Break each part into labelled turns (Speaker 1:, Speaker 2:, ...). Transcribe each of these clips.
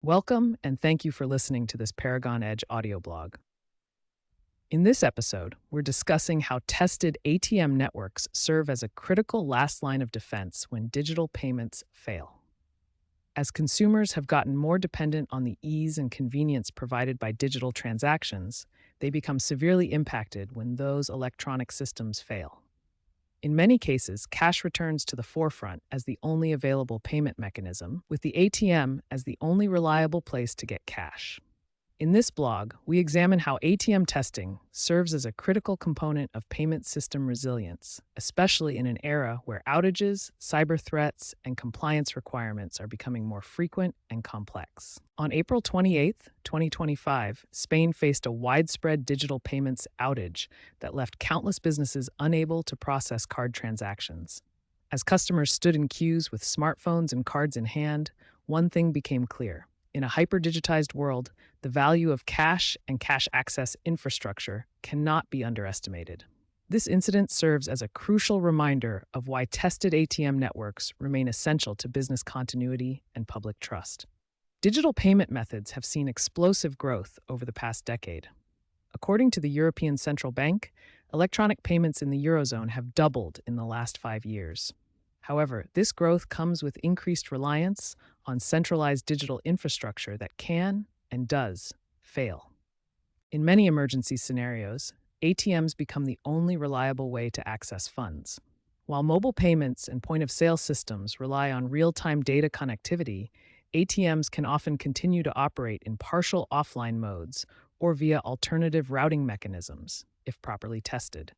Speaker 1: Welcome, and thank you for listening to this Paragon Edge audio blog. In this episode, we're discussing how tested ATM networks serve as a critical last line of defense when digital payments fail. As consumers have gotten more dependent on the ease and convenience provided by digital transactions, they become severely impacted when those electronic systems fail. In many cases, cash returns to the forefront as the only available payment mechanism, with the ATM as the only reliable place to get cash. In this blog, we examine how ATM testing serves as a critical component of payment system resilience, especially in an era where outages, cyber threats, and compliance requirements are becoming more frequent and complex. On April 28, 2025, Spain faced a widespread digital payments outage that left countless businesses unable to process card transactions. As customers stood in queues with smartphones and cards in hand, one thing became clear. In a hyper-digitized world, the value of cash and cash access infrastructure cannot be underestimated. This incident serves as a crucial reminder of why tested ATM networks remain essential to business continuity and public trust. Digital payment methods have seen explosive growth over the past decade. According to the European Central Bank, electronic payments in the Eurozone have doubled in the last 5 years. However, this growth comes with increased reliance on centralized digital infrastructure that can and does fail. In many emergency scenarios, ATMs become the only reliable way to access funds. While mobile payments and point-of-sale systems rely on real-time data connectivity, ATMs can often continue to operate in partial offline modes or via alternative routing mechanisms, if properly tested.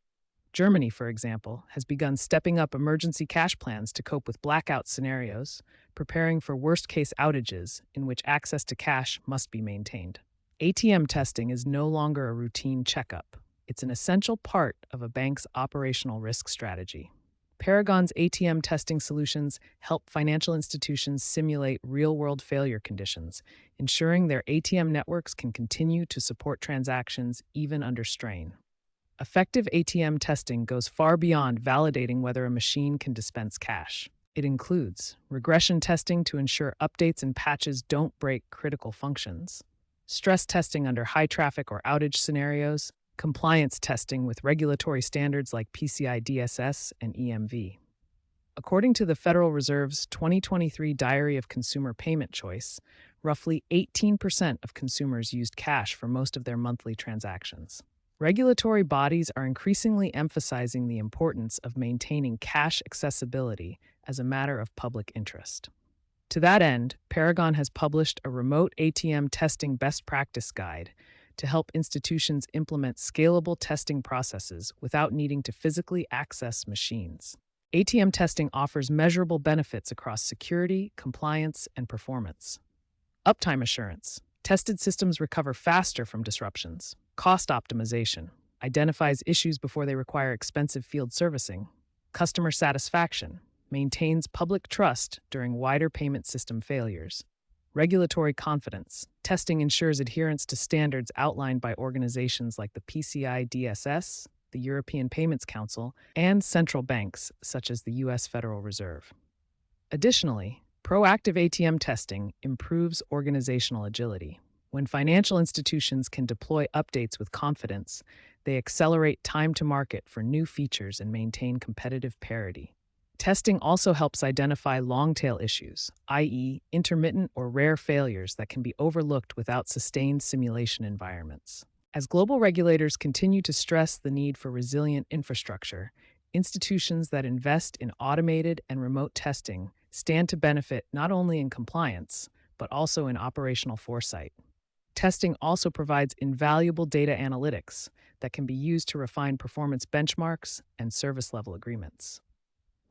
Speaker 1: Germany, for example, has begun stepping up emergency cash plans to cope with blackout scenarios, preparing for worst-case outages in which access to cash must be maintained. ATM testing is no longer a routine checkup. It's an essential part of a bank's operational risk strategy. Paragon's ATM testing solutions help financial institutions simulate real-world failure conditions, ensuring their ATM networks can continue to support transactions even under strain. Effective ATM testing goes far beyond validating whether a machine can dispense cash. It includes regression testing to ensure updates and patches don't break critical functions, stress testing under high traffic or outage scenarios, compliance testing with regulatory standards like PCI DSS and EMV. According to the Federal Reserve's 2023 Diary of Consumer Payment Choice, roughly 18% of consumers used cash for most of their monthly transactions. Regulatory bodies are increasingly emphasizing the importance of maintaining cash accessibility as a matter of public interest. To that end, Paragon has published a remote ATM testing best practice guide to help institutions implement scalable testing processes without needing to physically access machines. ATM testing offers measurable benefits across security, compliance, and performance. Uptime assurance. Tested systems recover faster from disruptions. Cost optimization identifies issues before they require expensive field servicing. Customer satisfaction maintains public trust during wider payment system failures. Regulatory confidence testing ensures adherence to standards outlined by organizations like the PCI DSS, the European Payments Council, and central banks such as the U.S. Federal Reserve. Additionally, proactive ATM testing improves organizational agility. When financial institutions can deploy updates with confidence, they accelerate time to market for new features and maintain competitive parity. Testing also helps identify long-tail issues, i.e., intermittent or rare failures that can be overlooked without sustained simulation environments. As global regulators continue to stress the need for resilient infrastructure, institutions that invest in automated and remote testing stand to benefit not only in compliance, but also in operational foresight. Testing also provides invaluable data analytics that can be used to refine performance benchmarks and service-level agreements.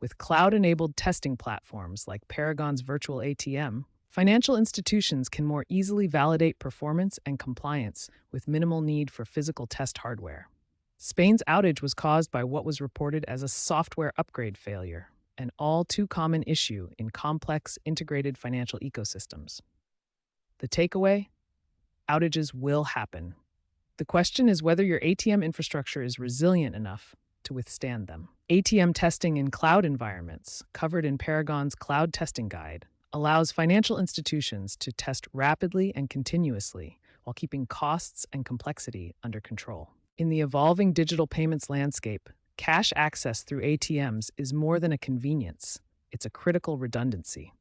Speaker 1: With cloud-enabled testing platforms like Paragon's Virtual ATM, financial institutions can more easily validate performance and compliance with minimal need for physical test hardware. Spain's outage was caused by what was reported as a software upgrade failure, an all-too-common issue in complex integrated financial ecosystems. The takeaway? Outages will happen. The question is whether your ATM infrastructure is resilient enough to withstand them. ATM testing in cloud environments, covered in Paragon's Cloud Testing Guide, allows financial institutions to test rapidly and continuously while keeping costs and complexity under control. In the evolving digital payments landscape, cash access through ATMs is more than a convenience, it's a critical redundancy.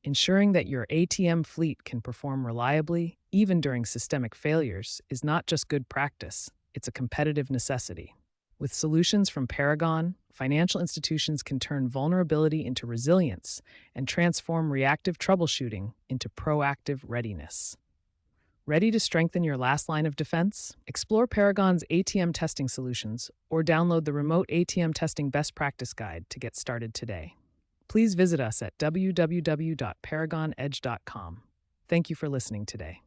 Speaker 1: Ensuring that your ATM fleet can perform reliably, even during systemic failures, is not just good practice, it's a competitive necessity. With solutions from Paragon, financial institutions can turn vulnerability into resilience and transform reactive troubleshooting into proactive readiness. Ready to strengthen your last line of defense? Explore Paragon's ATM testing solutions or download the Remote ATM Testing Best Practice Guide to get started today. Please visit us at www.paragonedge.com. Thank you for listening today.